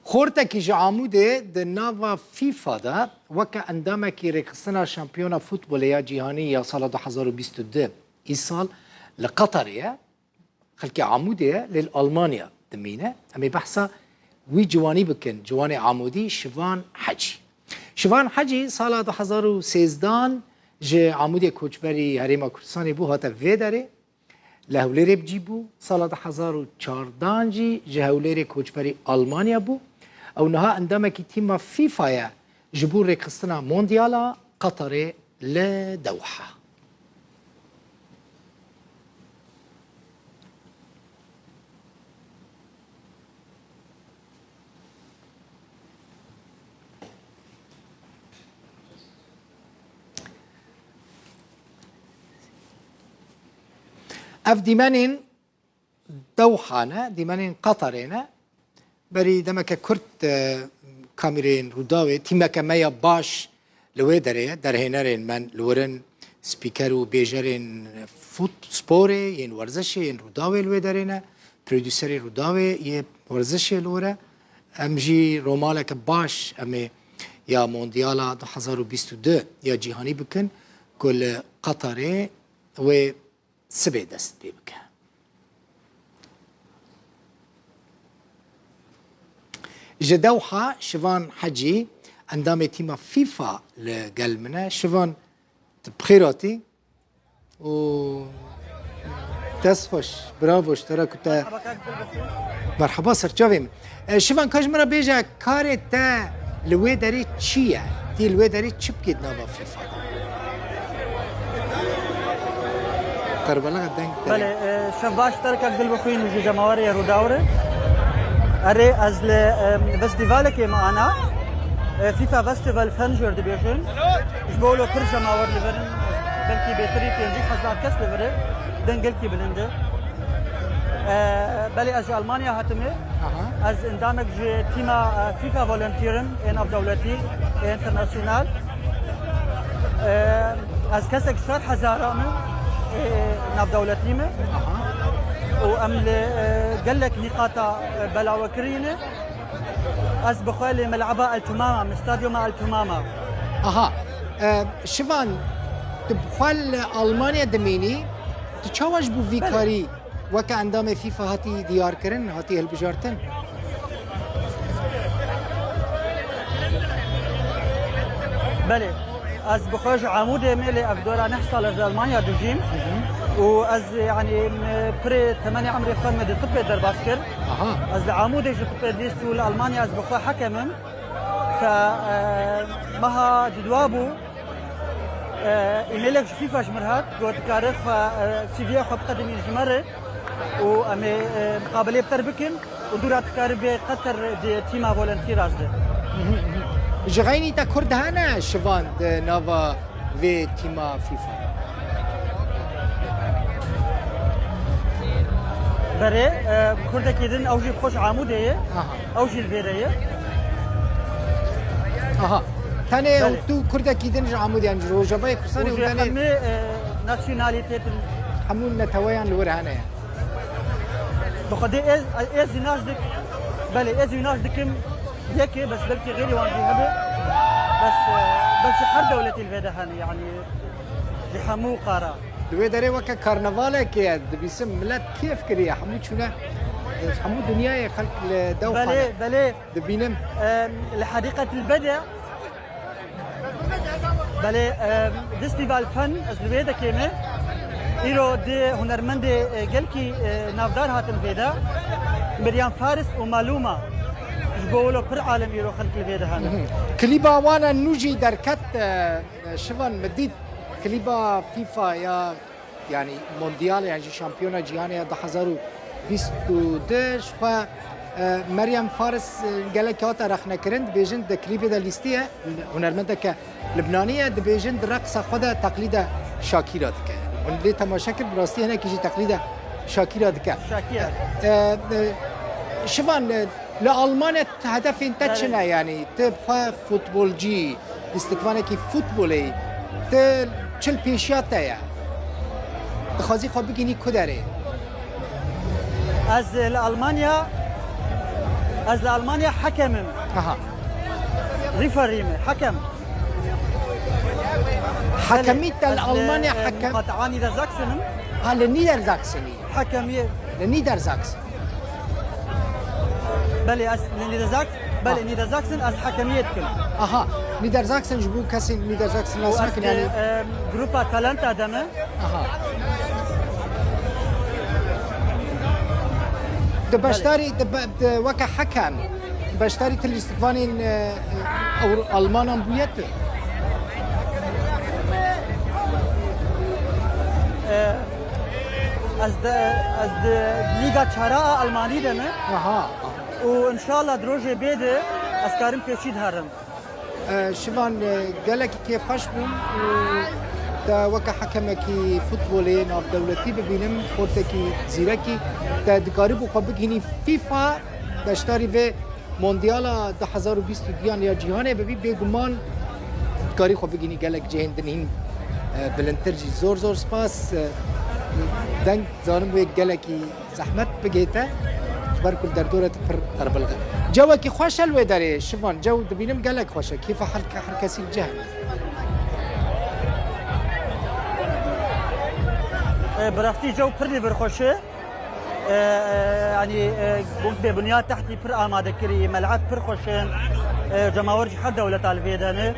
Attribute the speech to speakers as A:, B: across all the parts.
A: خورتکی جعاموده د ناوا فیفا دا وکا اندامه کی رکستنا شامپیونا فوتبولیا جهانی یا سال 2022 ای سال لقطريه خلکی عموده للألمانيا دمینه امی بحثا وی جوانی بکن جوانی عمودی شوان حجی شوان حجی سال 2013 جه عمودی کوچبری هریما کردستانی بو هاتا وی داره لهولری بجیبو سال 2014 جی جهولری کوچبری آلمانیا بو او نها اندامه کی تیم فیفا جبور رکستنا موندیالا قطر لدوحه اف دیمانین دوحانه دیمانین قطرینه بری دمک کرد کامیرین روداوی تیمک میا باش لوی داره در هنرین من لورن سپیکر و بیجرین فوت سپوره این ورزش این روداوی لوی دارینه پرودوسری روداوی یه ورزش لوره امجی رومالک باش امی یا موندیالا 2022 یا جهانی بکن کل قطره و سبع دست بی بکن جدوحة شوان حجي اندام تيما فيفا لقلمنا شوان بخيراتي و تسفش برافوش ترى كنت مرحبا سرچاویم شوان کاش مرا بیجا کار تا لوی داری چیه تی لوی داری چی بکید ناوا فیفا تربلا دنگ
B: بله شباش ترك قلب بخوين وجي جماوري روداوري اري از فستيفال كي معنا فيفا فستيفال فنجر دبيجن جبولو كل جماور لبرن بلكي بيتري تنجي حزار كاس لبرن دنجل كي بلنده بلي از المانيا هاتمي از اندامك جي تيما فيفا فولنتيرن ان اف دولتي انترناسيونال از كاسك شار حزارامي ناف دولتيمه وامل قال لك نقاط بلاوكرينه از بخالي ملعبه التمامه استاديوم التمامه
A: شوان تبخال المانيا دميني تشاوش بو فيكاري وكا اندام فيفا هاتي ديار كرن هاتي هالبجارتن
B: بله از بخوش عمود ميلي افدورا نحصل از المانيا دوجيم واز يعني بري 8 عمري خان مدي طبي در باسكر از عمود ايش طبي ليستو المانيا از بخو حكم ف مها جدوابو ايميلك فيفا جمرهات قلت كارف سي في خب قدم الجمره وامي مقابله بتربكن ودورات كارب قطر دي تيما فولنتيراز
A: جغيني تا كردهانا شوان نافا في تيما فيفا
B: بري كرده كيدن اوجي خوش عموده اوجي الفيريه
A: تاني تو كرده كيدن عمود يعني روجبا كرساني
B: وداني ناسيوناليتي
A: حمول نتويان لورهانا
B: بخدي از ناس دك بلي از ناس دكم هيك بس بلكي غيري وان هذا بس حر دولتي الفيدهاني يعني لحمو قارا
A: دوی داره وکا کارناواله که دبیسم ملت کیف کریه حمود شونه حمود دنیای خلق لدوحه
B: بله
A: دبینم
B: لحديقة البدع بله فيستيفال فن از الفيدا كيمه ايرو دي هنرمند قلكي نافدار هاتن فيدا مريم فارس ومعلومه جبولو بر عالم ايرو خلق الفيدا هانا
A: كليبا وانا نوجي دركت شفان مديد كليبا فيفا يا يعني مونديال يعني شامبيونا جهاني 2022 و مريم فارس قال لك هات رخنا كرند بيجند كليبي دا ليستيه هنرمندك لبنانيه بيجند رقصه خدا تقليد شاكيرا دك ولي تماشاكر براستي هنا كيجي تقليد شاكيرا دك
B: شاكيرا
A: شوفان لألمانيا هدف انت چنا يعني تبقى فوتبول جي استكوانه كي فوتبولي ت چل پیشیات یا بخوازی خواب بگینی کداره
B: از المانیا از لألمانيا حكم
A: اها
B: ريفريم حكم
A: حكميت الألمانيا حكم
B: قطعان نيدرزاكسن
A: لنيدرزاكسني
B: حكمية
A: لنيدرزاكسن
B: بله از نيدرزاك بله نيدرزاكسن از حكميتكم
A: اها نيدرزاكسن جبو كاسي نيدرزاكسن لازمكن يعني
B: جروبا تالنتا دمه
A: اها دبشتاري وكا حكم بشتاري تل استفانين او المانا بويت
B: از ليغا شراء الماني دمه
A: اها
B: وان شاء الله دروجي بيده از كارم كيشيد هرم
A: شوان قالك كيف خشبون تا وكا حكمكي فوتبولي ناف دولتي ببينم قلتكي زيركي تا دقارب وقبك فيفا بشتاري في مونديالا 2022 يا جهاني ببي بيغمان دقاري قبك قالك جهندنين بلنترجي زور سباس دنگ زانم وی گلکی زحمت بگیته بر کل در دورت پر قرب الغد جو کی خوش الوی داره شوان جو دبینم گلک خوشه کیف هر کسی جهل
B: برفتي جو برني برخوشه يعني قمت ببنيات تحتي بر آماده كري ملعب برخوشين جماهير حد دولة الفيدانه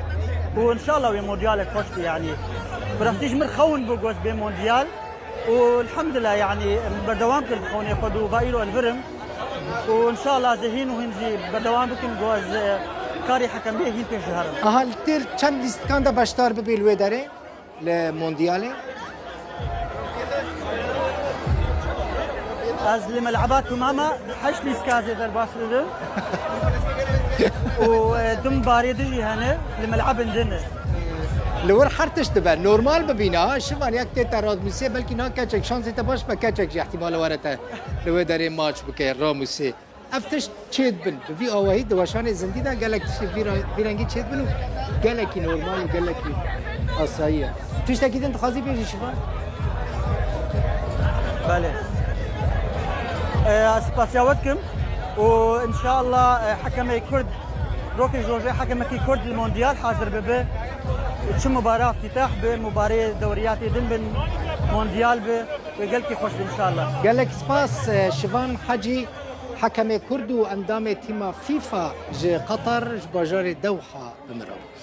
B: وان شاء الله مونديال خوش يعني برفتيج مرخون بوجوز بمونديال والحمد لله يعني بردوام كل خوني خدوا بايلو الفرم وان شاء الله زهين وهنجي بردوام بكم جوز كاري حكم به هين في الهرم
A: التير چند لیست کان دا باشتار ببیلوی داره لمونديالي
B: از الملعبات تماما حش ليسكازي در باسلو ودم باردي هنا الملعب عندنا
A: لور حرتش تبع نورمال ببينا شوفان ياك تيتا رادمسي بلكي نا كاتشك شانس تباش بكاتشك احتمال ورته لو داري ماتش بكي راموسي افتش تشيد بن في اوهي دواشان زنديدا قالك بيرانجي تشيد بن قالك نورمال وقالك اصايه فيش اكيد انت خازي بيجي شوفان
B: بله سباسياوتكم وان شاء الله حكم كرد روكي جورجي حكم كرد المونديال حاضر ببه شو مباراة افتتاح بمباراة دوريات دن بن مونديال به وقال كي خوش ان شاء الله
A: قال لك سباس شيفان حجي حكم كرد واندام تيم فيفا جي قطر جباجار الدوحة بمرابط